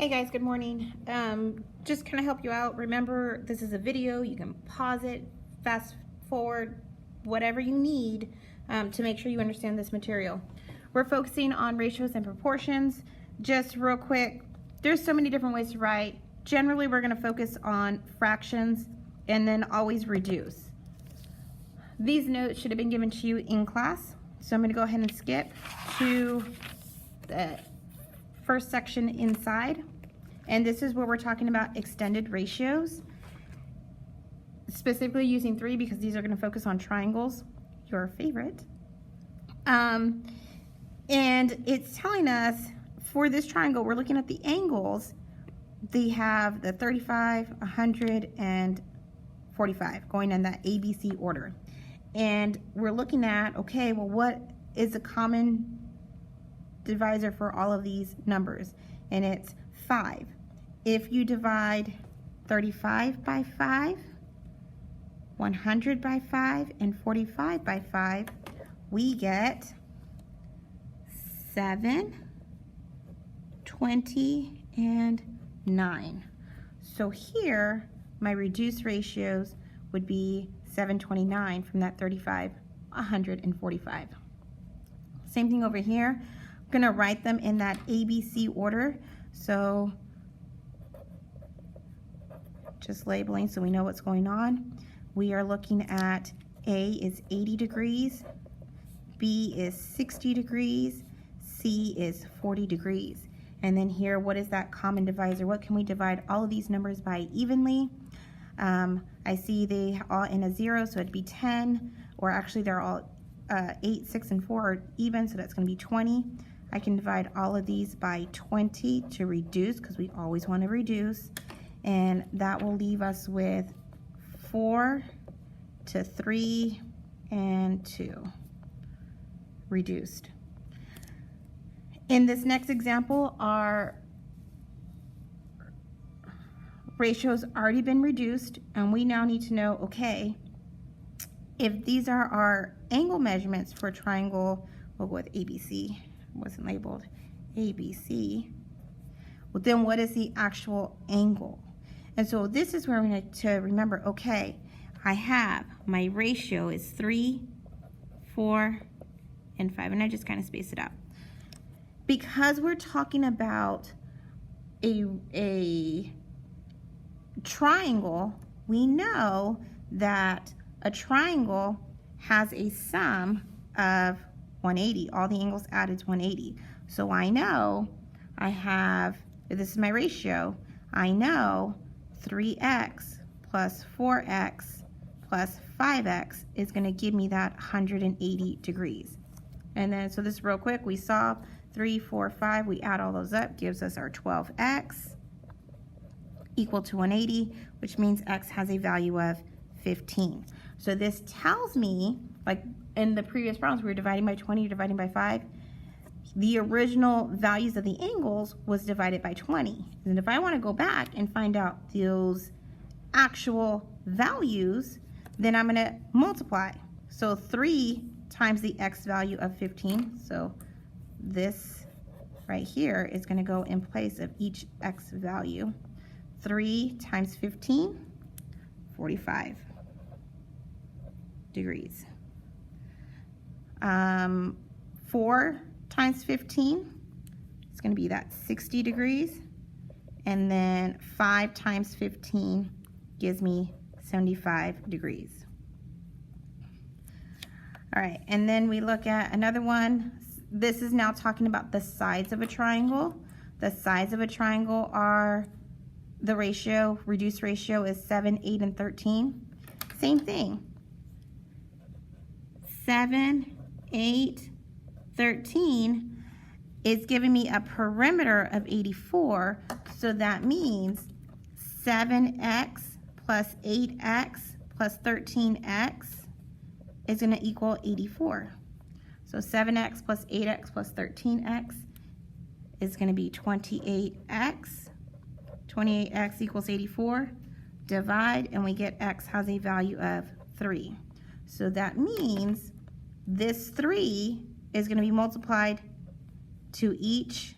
Hey guys, good morning. Just kind of help you out. Remember, this is a video. You can pause it, fast forward, whatever you need to make sure you understand this material. We're focusing on ratios and proportions. Just real quick, there's so many different ways to write. Generally, we're going to focus on fractions and then always reduce. These notes should have been given to you in class, so I'm going to go ahead and skip to the first section inside, and this is where we're talking about extended ratios, specifically using 3 because these are going to focus on triangles, your favorite. And it's telling us for this triangle, we're looking at the angles. They have the 35, 100, and 45 going in that ABC order. And we're looking at, okay, well, what is the common divisor for all of these numbers? And it's 5. If you divide 35 by 5, 100 by 5, and 45 by 5, we get 7, 20, and 9. So here, my reduced ratios would be 729 from that 35, 100, and 45. Same thing over here. I'm going to write them in that ABC order. So just labeling so we know what's going on. We are looking at A is 80 degrees, B is 60 degrees, C is 40 degrees. And then here, what is that common divisor? What can we divide all of these numbers by evenly? I see they all in a 0, so it'd be 10, or actually they're all 8, 6, and 4 are even, so that's going to be 20. I can divide all of these by 20 to reduce, because we always want to reduce, and that will leave us with 4 to 3 and 2 reduced. In this next example, our ratio's already been reduced, and we now need to know, okay, if these are our angle measurements for a triangle, we'll go with ABC, wasn't labeled ABC, well, then what is the actual angle? And so this is where we need to remember, okay, I have my ratio is 3, 4, and 5, and I just kind of space it out. Because we're talking about a triangle, we know that a triangle has a sum of 180. All the angles added is 180. So I know I have, this is my ratio, I know 3x plus 4x plus 5x is going to give me that 180 degrees. And then, so this real quick, we saw 3, 4, 5, we add all those up, gives us our 12x equal to 180, which means x has a value of 15. So this tells me, like in the previous problems, we were dividing by 20, dividing by 5. The original values of the angles was divided by 20. And if I want to go back and find out those actual values, then I'm going to multiply. So 3 times the x value of 15. So this right here is going to go in place of each x value. 3 times 15, 45 degrees. 4 times 15, it's going to be that 60 degrees. And then 5 times 15 gives me 75 degrees. All right, and then we look at another one. This is now talking about the sides of a triangle. The sides of a triangle are the ratio, reduced ratio is 7, 8, and 13. Same thing. 7, 8, 13 is giving me a perimeter of 84, so that means 7x plus 8x plus 13x is going to equal 84. So 7x plus 8x plus 13x is going to be 28x. 28x equals 84. Divide, and we get x has a value of 3. So that means this 3 is going to be multiplied to each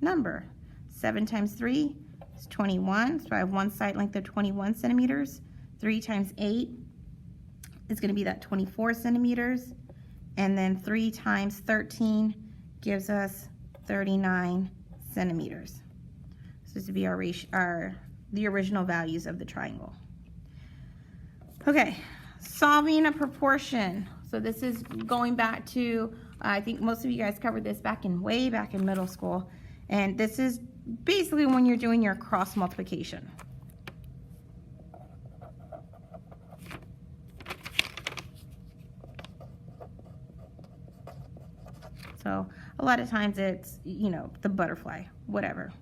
number. 7 times 3 is 21. So I have one side length of 21 centimeters. 3 times 8 is going to be that 24 centimeters. And then 3 times 13 gives us 39 centimeters. So this would be the original values of the triangle. Okay, solving a proportion. So this is going back to, I think most of you guys covered this way back in middle school. And this is basically when you're doing your cross multiplication. So a lot of times it's, you know, the butterfly, whatever.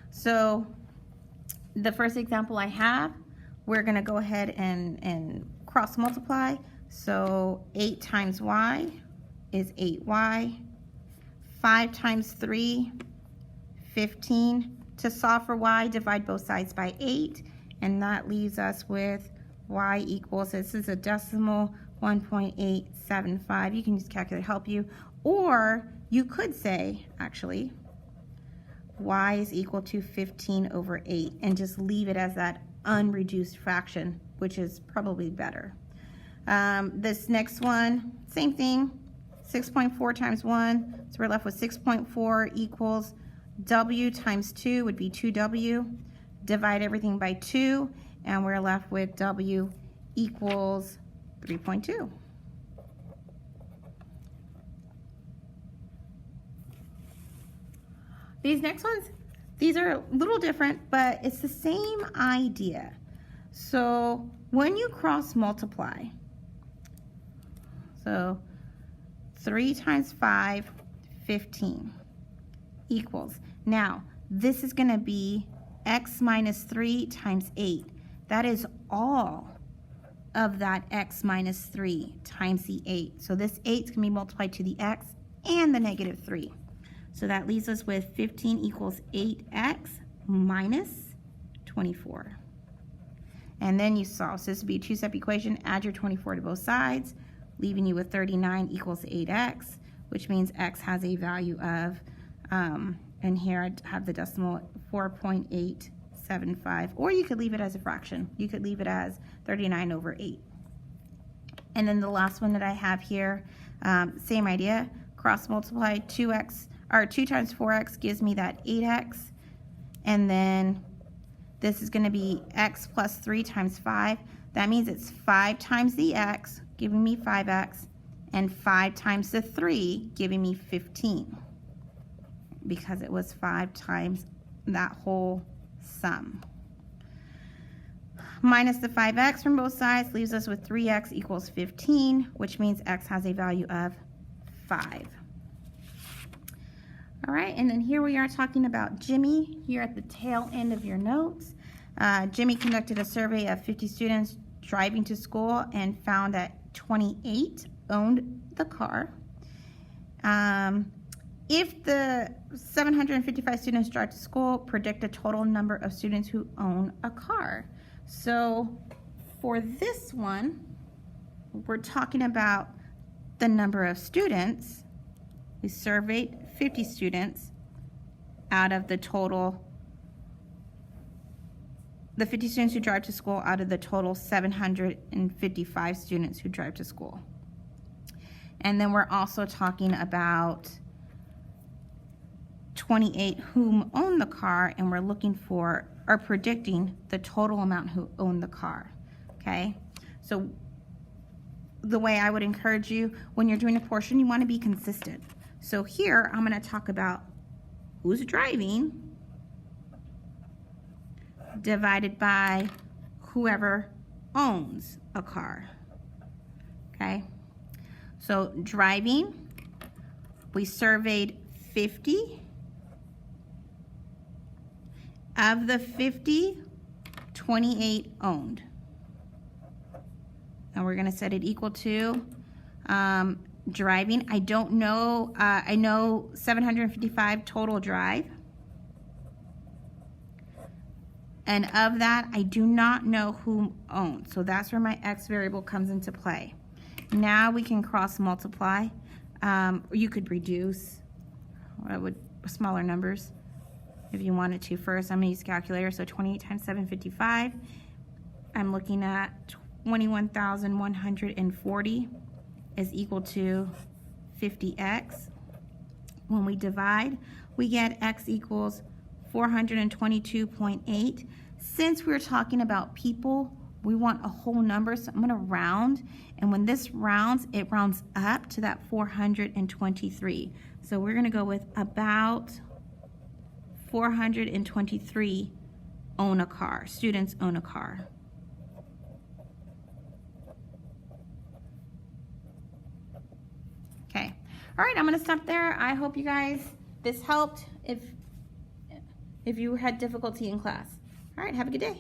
So the first example I have, we're going to go ahead and cross multiply. So 8 times y is 8y. 5 times 3, 15. To solve for y, divide both sides by 8. And that leaves us with y equals, this is a decimal, 1.875. You can use calculator to help you. Or you could say, actually, y is equal to 15 over 8 and just leave it as that unreduced fraction, which is probably better. This next one, same thing, 6.4 times 1, so we're left with 6.4 equals w times 2 would be 2w. Divide everything by 2, and we're left with w equals 3.2. These next ones, these are a little different, but it's the same idea. So when you cross multiply, so 3 times 5, 15 equals. Now, this is going to be x minus 3 times 8. That is all of that x minus 3 times the 8. So this 8 is going to be multiplied to the x and the negative 3. So that leaves us with 15 equals 8x minus 24. And then you solve. So this would be a two-step equation. Add your 24 to both sides, leaving you with 39 equals 8x, which means x has a value of, and here I have the decimal, 4.875. Or you could leave it as a fraction. You could leave it as 39 over 8. And then the last one that I have here, same idea. Cross multiply 2x, or 2 times 4x gives me that 8x. And then this is going to be x plus 3 times 5. That means it's 5 times the x, giving me 5x, and 5 times the 3, giving me 15. Because it was 5 times that whole sum. Minus the 5x from both sides leaves us with 3x equals 15, which means x has a value of 5. All right, and then here we are talking about Jimmy here at the tail end of your notes. Jimmy conducted a survey of 50 students driving to school and found that 28 owned the car. If the 755 students drive to school, predict a total number of students who own a car. So for this one, we're talking about the number of students. We surveyed 50 students out of the total, the 50 students who drive to school out of the total 755 students who drive to school. And then we're also talking about 28 whom own the car, and we're looking for, or predicting the total amount who own the car, okay? So the way I would encourage you when you're doing a portion, you want to be consistent. So here I'm going to talk about who's driving divided by whoever owns a car, okay? So driving, we surveyed 50. Of the 50, 28 owned. And we're going to set it equal to driving. I don't know, I know 755 total drive. And of that, I do not know who owns. So that's where my x variable comes into play. Now we can cross multiply. Or you could reduce with smaller numbers. if you wanted to. First, I'm going to use a calculator. So 28 times 755. I'm looking at 21,140 is equal to 50x. When we divide, we get x equals 422.8. Since we're talking about people, we want a whole number, so I'm going to round. And when this rounds, it rounds up to that 423. So we're going to go with about 423 own a car. Students own a car. Okay. All right, I'm going to stop there. I hope you guys, this helped if you had difficulty in class. All right, have a good day.